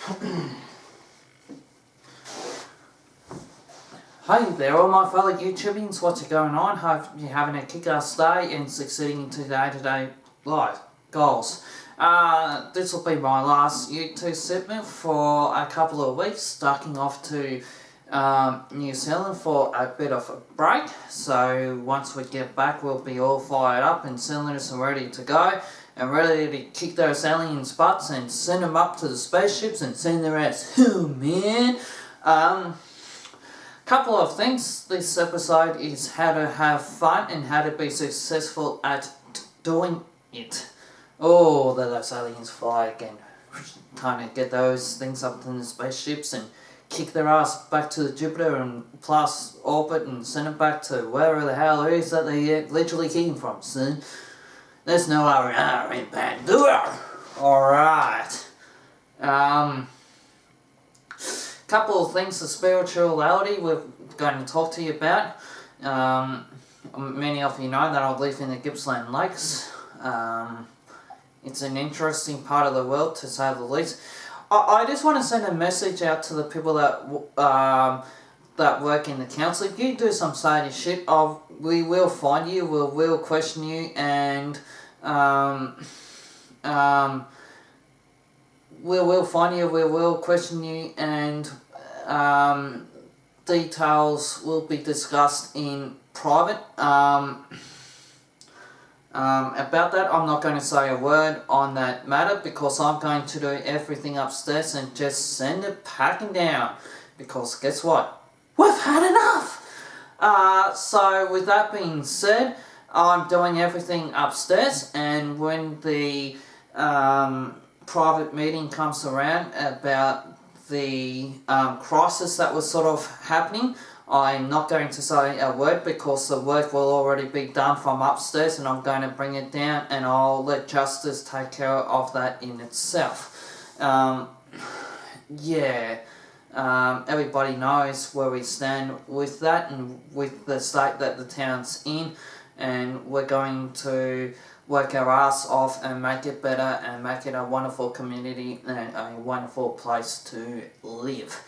Hey there, all my fellow YouTubians, what's going on? Hope you're having a kick-ass day and succeeding in day-to-day life goals. This will be my last YouTube segment for a couple of weeks, starting off to New Zealand for a bit of a break. So once we get back, we'll be all fired up and cylinders are ready to go and ready to kick those aliens' butts and send them up to the spaceships and send their ass home, man. Couple of things. This episode is how to have fun and how to be successful at doing it. Oh, those aliens fly again. Trying to get those things up in the spaceships and kick their ass back to Jupiter and plus orbit and send it back to wherever the hell it is that they literally came from, son. There's no R&R in Pandora. Alright. Couple of things of spirituality we're going to talk to you about. Many of you know that I live in the Gippsland Lakes. It's an interesting part of the world, to say the least. I just want to send a message out to the people that work in the council. If you do some shady shit, we will find you, we will question you, and we will find you, we will question you, and details will be discussed in private. About that, I'm not going to say a word on that matter because I'm going to do everything upstairs and just send it packing down. Because guess what? We've had enough! So with that being said, I'm doing everything upstairs, and when the private meeting comes around about the crisis that was sort of happening, I'm not going to say a word because the work will already be done from upstairs, and I'm going to bring it down and I'll let justice take care of that in itself. Everybody knows where we stand with that and with the state that the town's in, and we're going to work our ass off and make it better and make it a wonderful community and a wonderful place to live.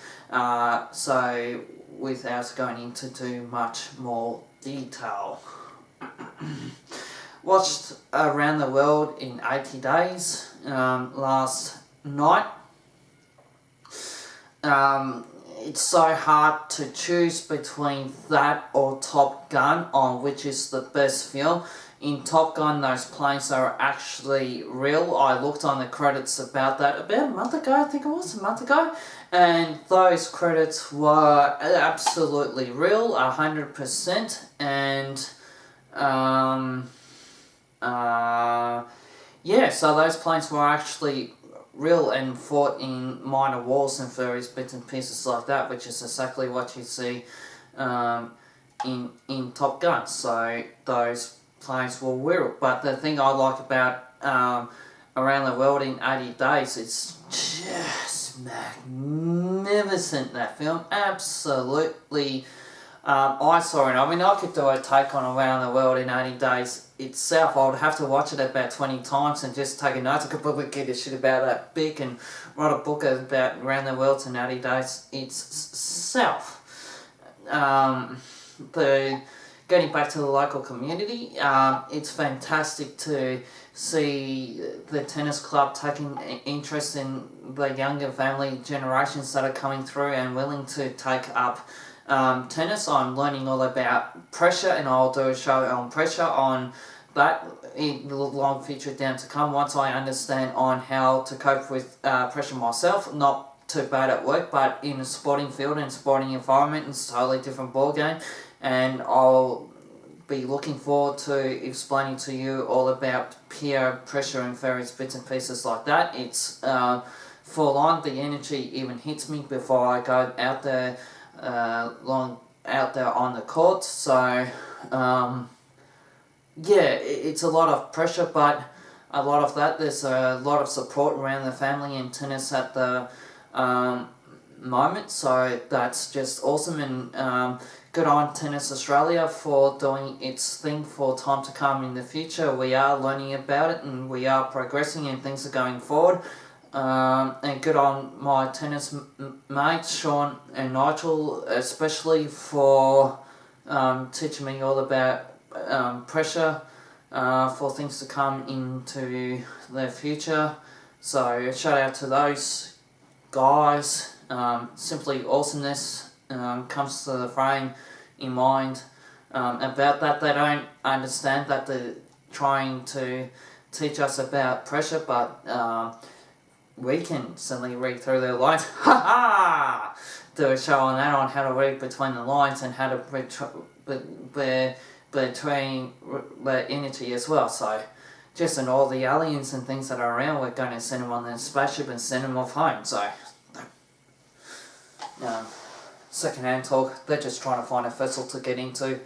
So without going into too much more detail. Watched Around the World in 80 Days last night. It's so hard to choose between that or Top Gun on which is the best film. In Top Gun, those planes are actually real. I looked on the credits about that about a month ago, I think it was, a month ago. And those credits were absolutely real, 100%. And, so those planes were actually real and fought in minor wars and various bits and pieces like that, which is exactly what you see in Top Gun. So those planes were real. But the thing I like about Around the World in 80 Days, it's just magnificent, that film. Absolutely. I saw it. I mean, I could do a take on Around the World in 80 Days itself. I would have to watch it about 20 times and just take a note. I could probably give a shit about that big and write a book about Around the World in 80 Days itself. Getting back to the local community, it's fantastic to see the tennis club taking interest in the younger family generations that are coming through and willing to take up tennis. I'm learning all about pressure, and I'll do a show on pressure on that in the long future down to come once I understand on how to cope with pressure myself. Not too bad at work, but in a sporting field and sporting environment, it's a totally different ballgame. And I'll be looking forward to explaining to you all about peer pressure and various bits and pieces like that. It's full on. The energy even hits me before I go out there out there on the court. So it's a lot of pressure, but a lot of that, there's a lot of support around the family and tennis at the moment, so that's just awesome. And good on Tennis Australia for doing its thing for time to come in the future. We are learning about it and we are progressing and things are going forward. And good on my tennis mates, Sean and Nigel, especially for teaching me all about pressure for things to come into the future. So shout out to those guys. Simply awesomeness comes to the frame in mind. About that, they don't understand that they're trying to teach us about pressure, but we can certainly read through their lines. Ha ha! Do a show on that, on how to read between the lines and how to between the energy as well. So, just in all the aliens and things that are around, we're going to send them on their spaceship and send them off home. So, second-hand talk, they're just trying to find a vessel to get into,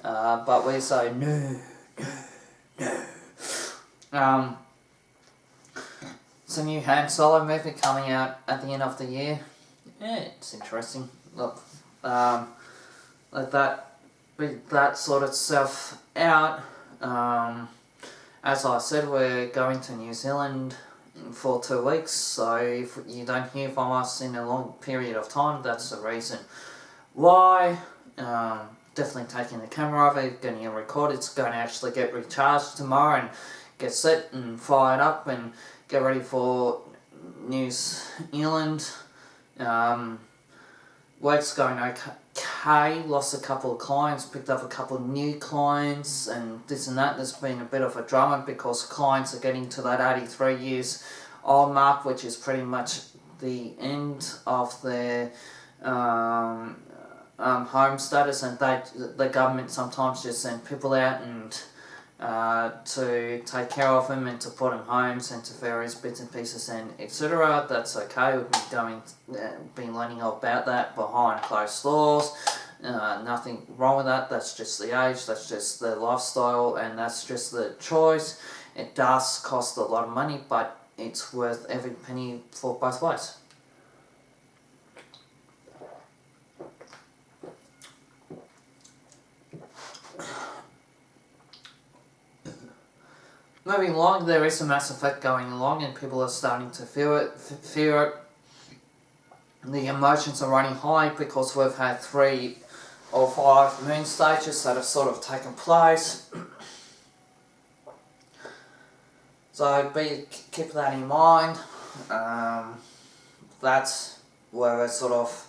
but we say no. It's a new Han Solo movie coming out at the end of the year. Yeah, it's interesting. Look, let that sort of stuff out. As I said, we're going to New Zealand for 2 weeks, so if you don't hear from us in a long period of time, that's the reason why. Definitely taking the camera over, getting it recorded. It's going to actually get recharged tomorrow and get set and fired up and get ready for New Zealand. Work's going okay. Lost a couple of clients, picked up a couple of new clients, and this and that. There's been a bit of a drama because clients are getting to that 83 years old mark, which is pretty much the end of their home status, and the government sometimes just send people out and to take care of them and to put them homes and to various bits and pieces and etc. That's okay. We've been learning about that behind closed doors. Nothing wrong with that. That's just the age. That's just the lifestyle, and that's just the choice. It does cost a lot of money, but it's worth every penny for both ways. Moving along, there is a Mass Effect going along and people are starting to fear it. The emotions are running high because we've had 3 or 5 moon stages that have sort of taken place. So keep that in mind. That's where we're sort of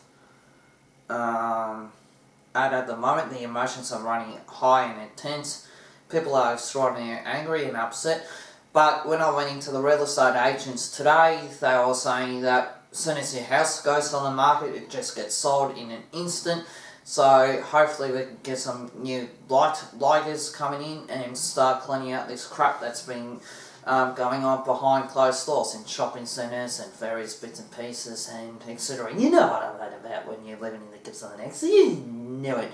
at the moment. The emotions are running high and intense. People are extraordinarily angry and upset. But when I went into the real estate agents today, they were saying that as soon as your house goes on the market, it just gets sold in an instant. So hopefully we can get some new lighters coming in and start cleaning out this crap that's been going on behind closed doors in shopping centres and various bits and pieces and etc. You know what I'm about when you're living in the Gippsland Next. You knew it.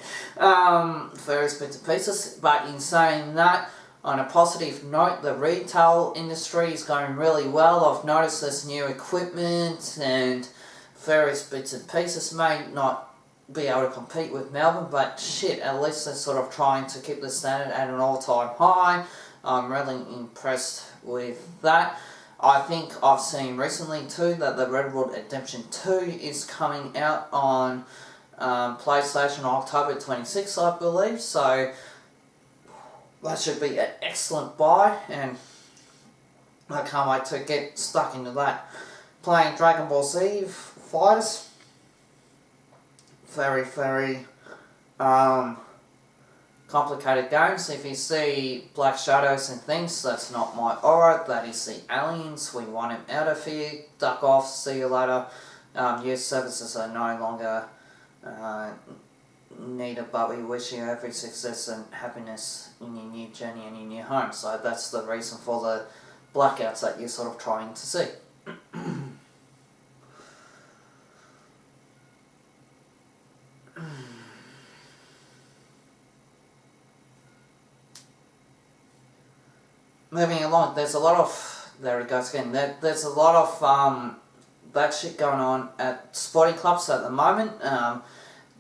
Various bits and pieces. But in saying that, on a positive note, the retail industry is going really well. I've noticed there's new equipment and various bits and pieces. May not be able to compete with Melbourne, but shit, at least they're sort of trying to keep the standard at an all-time high. I'm really impressed with that. I think I've seen recently too that the Redwood Redemption 2 is coming out on PlayStation October 26th, I believe. So that should be an excellent buy, and I can't wait to get stuck into that. Playing Dragon Ball Z Fighters. Very, very complicated games. If you see black shadows and things, that's not my aura, that is the aliens. We want him out of here, duck off, see you later. Your services are no longer needed, but we wish you every success and happiness in your new journey and in your home. So that's the reason for the blackouts that you're sort of trying to see. Moving along, there's a lot of, there it goes again, there's a lot of that shit going on at sporting clubs at the moment,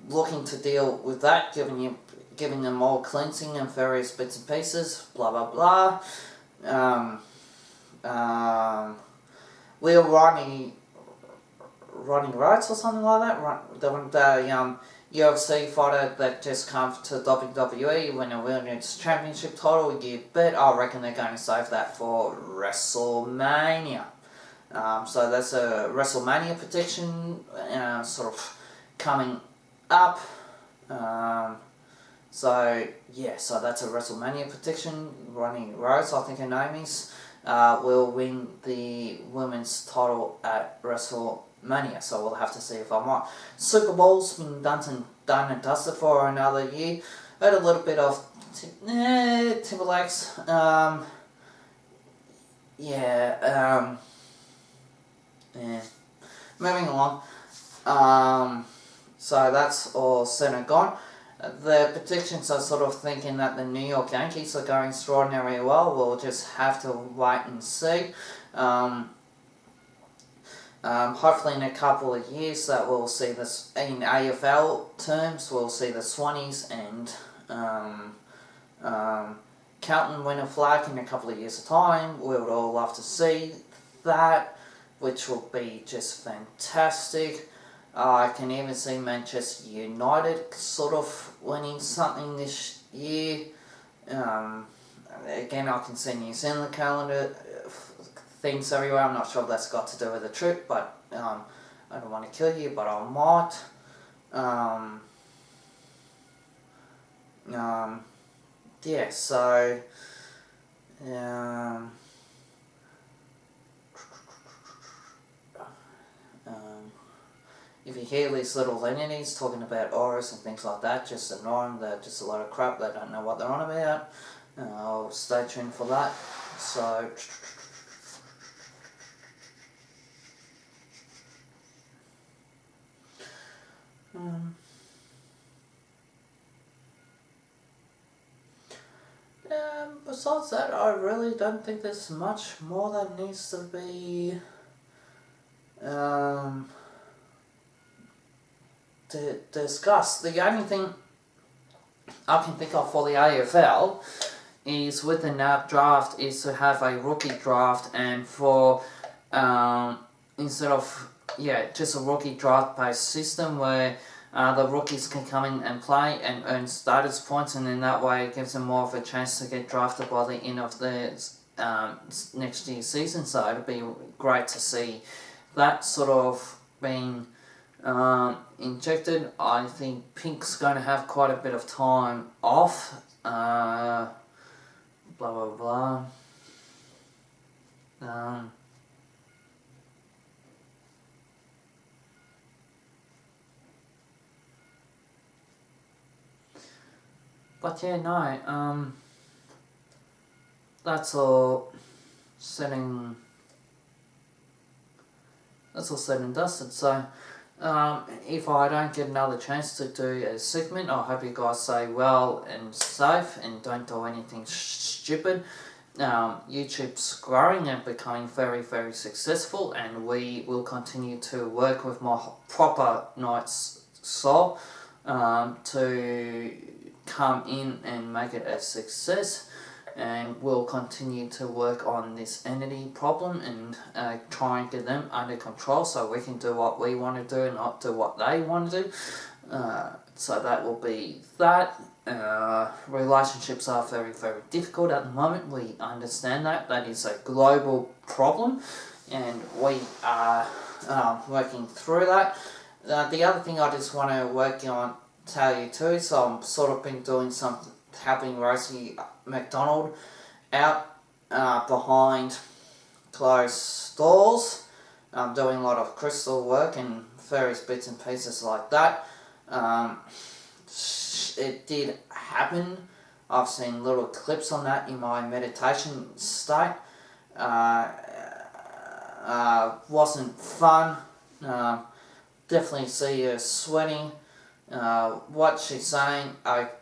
looking to deal with that, giving them all cleansing and various bits and pieces, blah blah blah. Will Ronnie Rhodes or something like that. The UFC fighter that just comes to WWE win a Women's Championship title. You bet. I reckon they're going to save that for WrestleMania. So that's a WrestleMania prediction sort of coming up. So that's a WrestleMania prediction. Ronnie Rhodes, I think her name is, will win the women's title at WrestleMania. So we'll have to see if I'm right. Super Bowl's been done and dusted for another year. Heard a little bit of Timberlake's. Moving along. So that's all said and gone. The predictions are sort of thinking that the New York Yankees are going extraordinarily well. We'll just have to wait and see. Hopefully in a couple of years that we'll see this in AFL terms. We'll see the Swannies and Carlton win a flag in a couple of years' time. We would all love to see that, which will be just fantastic. I can even see Manchester United sort of winning something this year. Again, I can see New Zealand calendar things everywhere. I'm not sure if that's got to do with the trip, but I don't want to kill you, but I might. So if you hear these little entities talking about auras and things like that, just ignore them. They're just a lot of crap. They don't know what they're on about. I'll stay tuned for that. So besides that, I really don't think there's much more that needs to be discussed. The only thing I can think of for the AFL is with the NAB draft is to have a rookie draft, and for instead of just a rookie draft based system where the rookies can come in and play and earn status points, and in that way it gives them more of a chance to get drafted by the end of the next year's season. So it'd be great to see that sort of being injected. I think Pink's going to have quite a bit of time off. Blah blah blah. But yeah, no, that's all said and dusted. So, if I don't get another chance to do a segment, I hope you guys stay well and safe and don't do anything stupid. YouTube's growing and becoming very, very successful, and we will continue to work with my proper Knight's Soul to come in and make it a success, and we'll continue to work on this entity problem and try and get them under control so we can do what we want to do and not do what they want to do. So that will be that. Relationships are very, very difficult at the moment. We understand that. That is a global problem, and we are working through that. The other thing I just want to work on, tell you too, so I'm sort of been doing some helping Rosie McDonald out behind closed doors. I'm doing a lot of crystal work and various bits and pieces like that. It did happen. I've seen little clips on that in my meditation state. Wasn't fun. Definitely see her sweating. What she's saying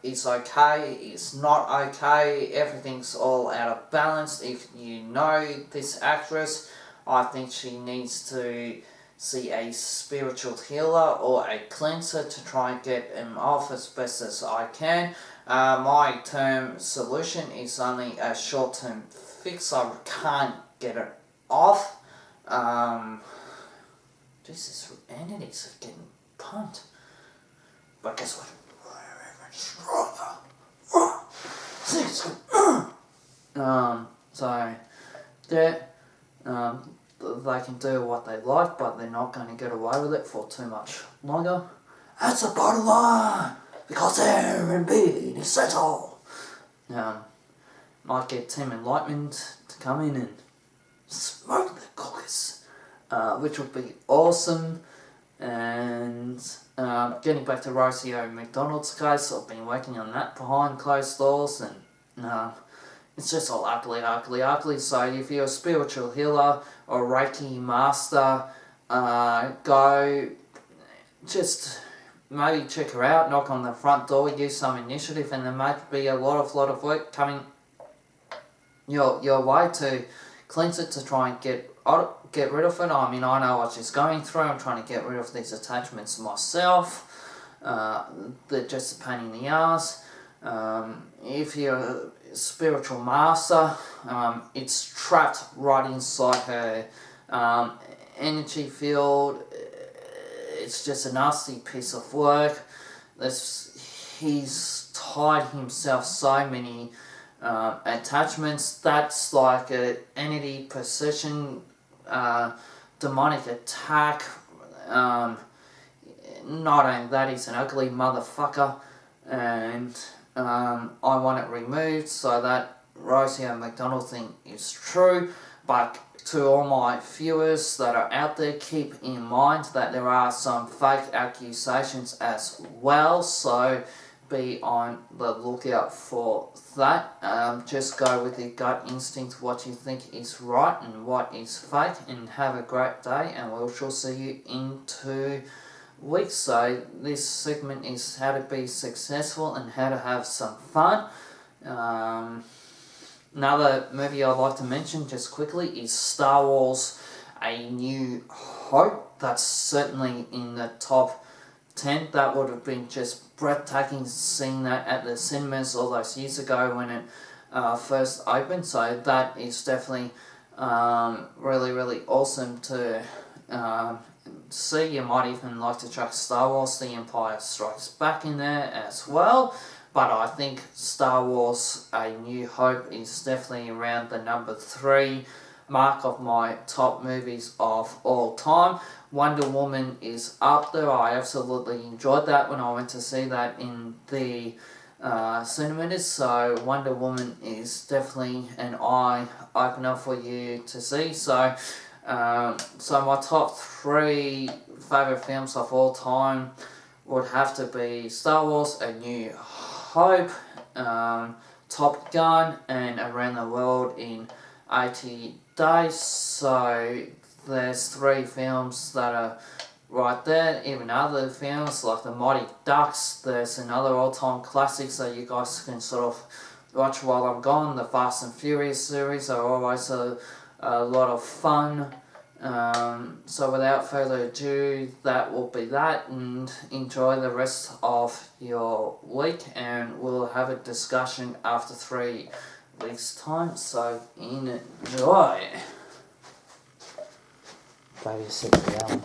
is okay, it's not okay, everything's all out of balance. If you know this actress, I think she needs to see a spiritual healer or a cleanser to try and get him off as best as I can. My term solution is only a short-term fix. I can't get it off. Jesus, entities are getting pumped. But guess what? We're even stronger. So, yeah, they can do what they like, but they're not going to get away with it for too much longer. That's the bottom line, because they're in bed, it's settled. Might get Team Enlightenment to come in and smoke the caucus, which would be awesome. And getting back to Rocio McDonald's case, I've been working on that behind closed doors, and it's just all ugly. So if you're a spiritual healer or Reiki master, go just maybe check her out, knock on the front door, use some initiative, and there might be a lot of work coming your way to cleanse it, to try and get rid of it. I mean, I know what she's going through. I'm trying to get rid of these attachments myself. They're just a pain in the ass. If you're a spiritual master, it's trapped right inside her energy field. It's just a nasty piece of work. He's tied himself so many attachments. That's like an entity possession, demonic attack. Not only that, he's an ugly motherfucker, and I want it removed so that Rocio McDonald thing is true. But to all my viewers that are out there, keep in mind that there are some fake accusations as well, so be on the lookout for that. Just go with your gut instinct, what you think is right and what is fake, and have a great day, and we shall see you in 2 weeks. So this segment is how to be successful and how to have some fun. Another movie I'd like to mention just quickly is Star Wars A New Hope. That's certainly in the top 10. That would have been just breathtaking seeing that at the cinemas all those years ago when it first opened. So that is definitely really awesome to see. You might even like to chuck Star Wars The Empire Strikes Back in there as well. But I think Star Wars A New Hope is definitely around the number 3 mark of my top movies of all time. Wonder Woman is up there. I absolutely enjoyed that when I went to see that in the cinemas. So Wonder Woman is definitely an eye-opener for you to see. So my top 3 favourite films of all time would have to be Star Wars A New Hope, Top Gun, and Around the World in 80 Days. So there's 3 films that are right there. Even other films like The Mighty Ducks, there's another all-time classic that you guys can sort of watch while I'm gone. The Fast and Furious series are always a lot of fun. So without further ado, that will be that, and enjoy the rest of your week, and we'll have a discussion after 3 weeks time, so enjoy. Baby, sit down.